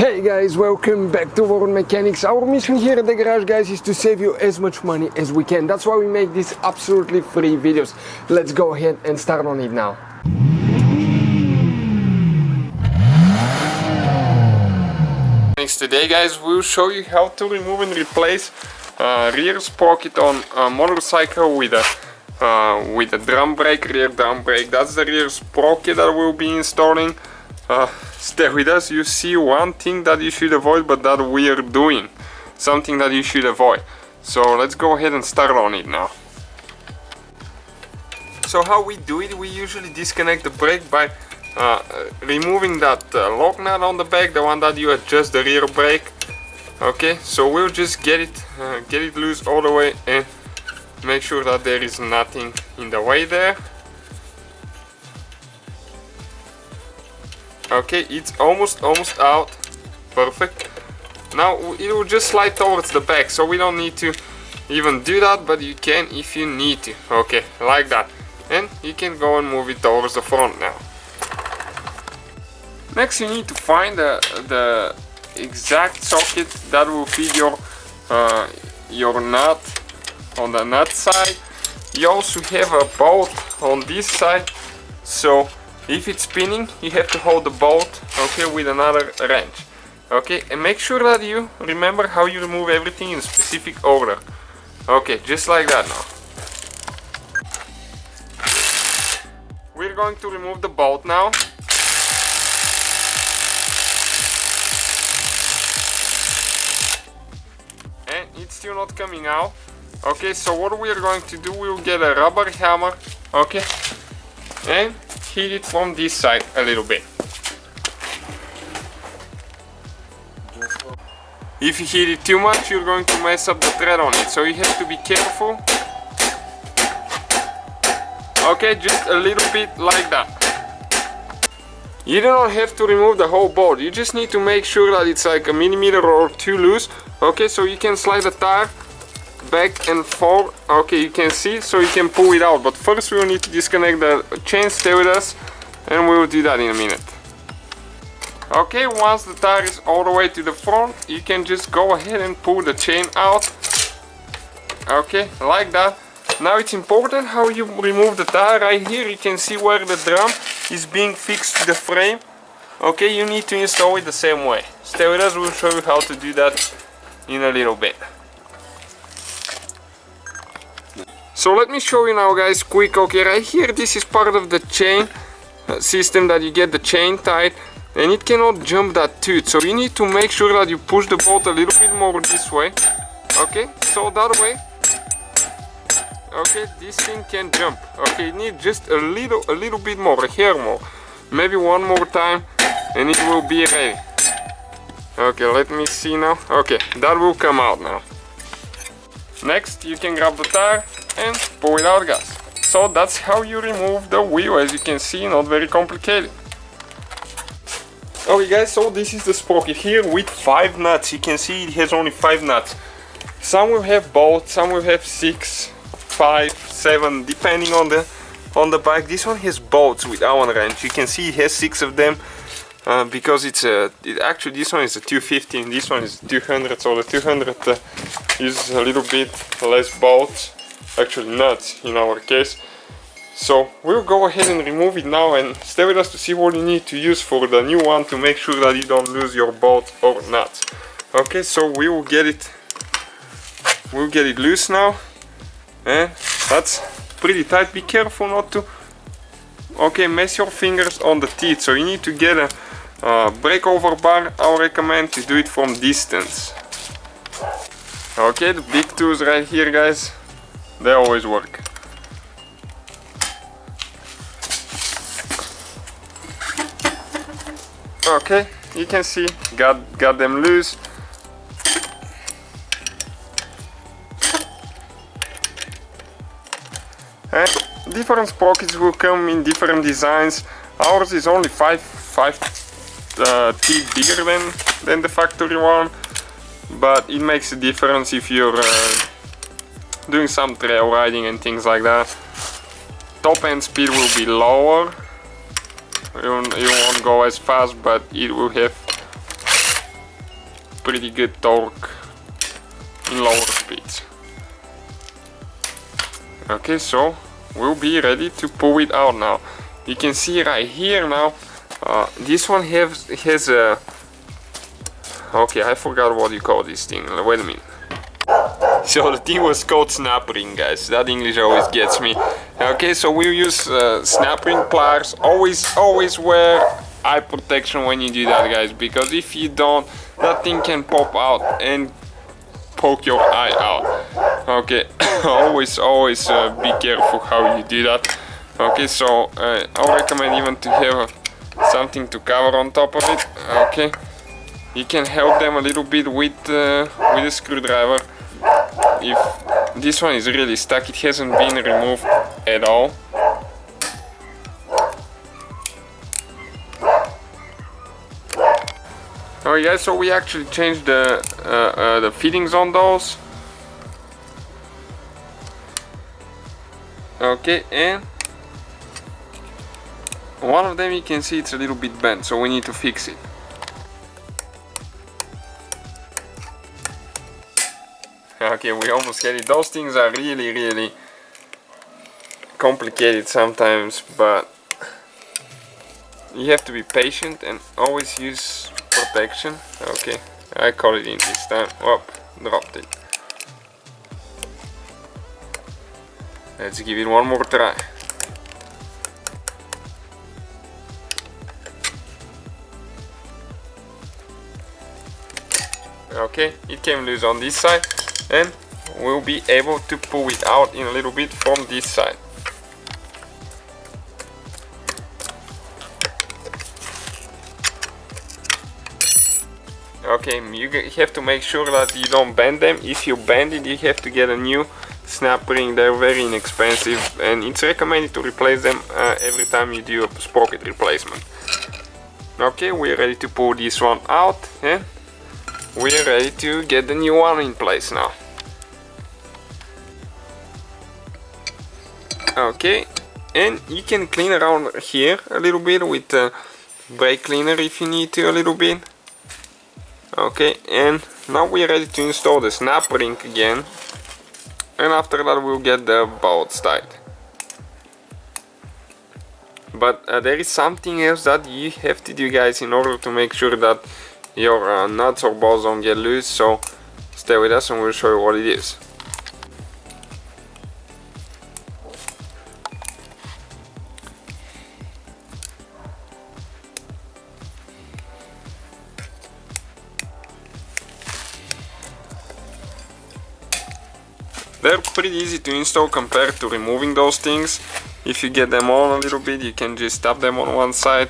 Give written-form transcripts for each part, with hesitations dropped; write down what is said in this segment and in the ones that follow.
Hey guys, welcome back to World Mechanics. Our mission here at the garage, guys, is to save you as much money as we can. That's why we make these absolutely free videos. Let's go ahead and start on it now. Today, guys, we'll show you how to remove and replace rear sprocket on a motorcycle with a drum brake, rear drum brake. That's the rear sprocket that we'll be installing. Stay with us. You see one thing that you should avoid, but that we are doing something that you should avoid. So let's go ahead and start on it now. So how we do it, we usually disconnect the brake by removing that lock nut on the back, the one that you adjust the rear brake. Okay, so we'll just get it loose all the way and make sure that there is nothing in the way there. Okay, it's almost out. Perfect. Now it will just slide towards the back, so we don't need to even do that, but you can if you need to. Okay, like that. And you can go and move it towards the front now. Next, you need to find the exact socket that will fit your nut on the nut side. You also have a bolt on this side, so if it's spinning, you have to hold the bolt, okay, with another wrench. Okay, and make sure that you remember how you remove everything in specific order. Okay, just like that now. We're going to remove the bolt now. And it's still not coming out. Okay, so what we are going to do, we will get a rubber hammer, okay, and hit it from this side a little bit. If you hit it too much, you're going to mess up the thread on it, so you have to be careful. Okay, just a little bit like that. You do not have to remove the whole bolt, you just need to make sure that it's like a millimeter or two loose. Okay, so you can slide the tire back and forth. Okay, you can see, so you can pull it out, but first we will need to disconnect the chain. Stay with us and we will do that in a minute. Okay, once the tire is all the way to the front, you can just go ahead and pull the chain out. Okay, like that. Now it's important how you remove the tire. Right here you can see where the drum is being fixed to the frame. Okay, you need to install it the same way. Stay with us, we'll show you how to do that in a little bit. So let me show you now, guys, quick. Okay, right here, this is part of the chain system that you get the chain tied, and it cannot jump that tooth, so you need to make sure that you push the bolt a little bit more this way. Okay, so that way, okay, this thing can jump. Okay, you need just a little bit more, a hair more, maybe one more time, and it will be ready. Okay, let me see now. Okay, that will come out now. Next, you can grab the tire and pull it out, guys. So that's how you remove the wheel. As you can see, not very complicated. Okay, guys, so this is the sprocket here with 5 nuts. You can see it has only 5 nuts. Some will have bolts, some will have 6, 5, 7, depending on the bike. This one has bolts with Allen wrench. You can see it has 6 of them. Because actually this one is a 250 and this one is 200, so the 200 uses a little bit less bolts, actually nuts in our case. So we'll go ahead and remove it now and stay with us to see what you need to use for the new one to make sure that you don't lose your bolts or nuts. Okay, so we'll get it loose now, and that's pretty tight. Be careful not to mess your fingers on the teeth, so you need to get a breakover bar. I recommend to do it from distance. Okay, the big tools right here, guys, they always work. Okay, you can see, got them loose. And different sprockets will come in different designs. Ours is only 5 teeth bigger than the factory one, but it makes a difference if you're doing some trail riding and things like that. Top end speed will be lower, you won't go as fast, but it will have pretty good torque in lower speeds. Okay, so we'll be ready to pull it out now. You can see right here now, this one has a, okay, I forgot what you call this thing, wait a minute. So the thing was called snap ring, guys. That English always gets me. Okay, so we'll use snap ring pliers. Always wear eye protection when you do that, guys, because if you don't, that thing can pop out and poke your eye out. Okay, always be careful how you do that. Okay, so I'll recommend even to have something to cover on top of it. Okay, you can help them a little bit with a screwdriver. If this one is really stuck, it hasn't been removed at all. Alright guys, so we actually changed the fittings on those. Okay, and one of them you can see it's a little bit bent, so we need to fix it. Okay, we almost get it. Those things are really complicated sometimes, but you have to be patient and always use protection. Okay, I caught it in this time. Oh, dropped it. Let's give it one more try. Okay, it came loose on this side, and we'll be able to pull it out in a little bit from this side. Okay, you have to make sure that you don't bend them. If you bend it, you have to get a new snap ring. They're very inexpensive, and it's recommended to replace them every time you do a sprocket replacement. Okay, we're ready to pull this one out, and we're ready to get the new one in place now. Okay, and you can clean around here a little bit with brake cleaner if you need to a little bit. Okay, and now we're ready to install the snap ring again, and after that we'll get the bolts tight. But there is something else that you have to do, guys, in order to make sure that your nuts or bolts don't get loose, so stay with us and we'll show you what it is. They're pretty easy to install compared to removing those things. If you get them on a little bit, you can just tap them on one side.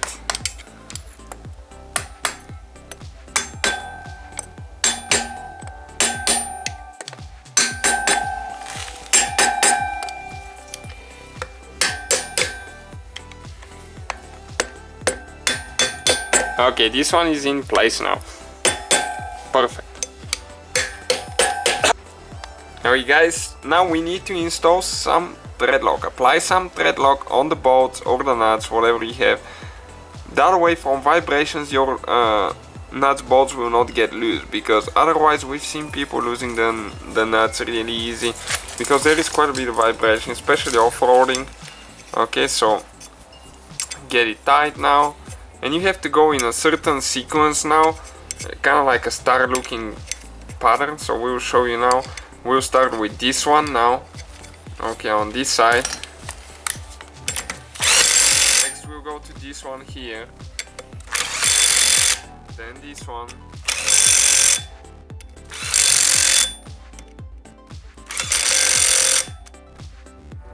Okay, this one is in place now. Perfect. Alright guys, now we need to install some thread lock. Apply some thread lock on the bolts or the nuts, whatever you have. That way from vibrations your nuts bolts will not get loose, because otherwise we've seen people losing the nuts really easy, because there is quite a bit of vibration, especially off-roading. Okay, so get it tight now, and you have to go in a certain sequence now, kind of like a star looking pattern, so we'll show you now. We'll start with this one now. Okay, on this side. Next we'll go to this one here. Then this one.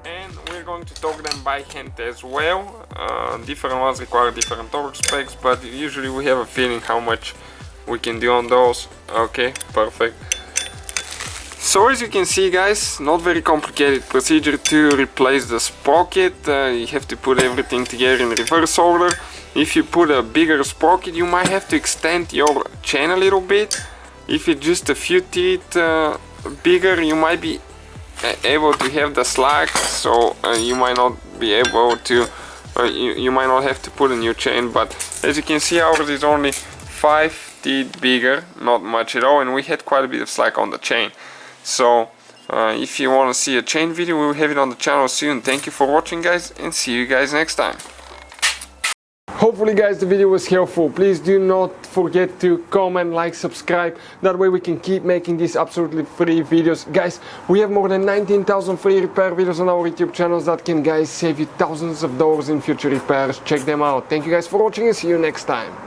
And we're going to torque them by hand as well. Different ones require different torque specs, but usually we have a feeling how much we can do on those. Okay, perfect. So as you can see, guys, not very complicated procedure to replace the sprocket. You have to put everything together in reverse order. If you put a bigger sprocket, you might have to extend your chain a little bit. If it's just a few teeth bigger, you might be able to have the slack, so you might not be able to, you might not have to put a new chain. But as you can see, ours is only 5 teeth bigger, not much at all, and we had quite a bit of slack on the chain. So if you want to see a chain video, we'll have it on the channel soon. Thank you for watching, guys, and see you guys next time. Hopefully, guys, the video was helpful. Please do not forget to comment, like, subscribe. That way we can keep making these absolutely free videos. Guys, we have more than 19,000 free repair videos on our YouTube channels that can, guys, save you thousands of dollars in future repairs. Check them out. Thank you guys for watching and see you next time.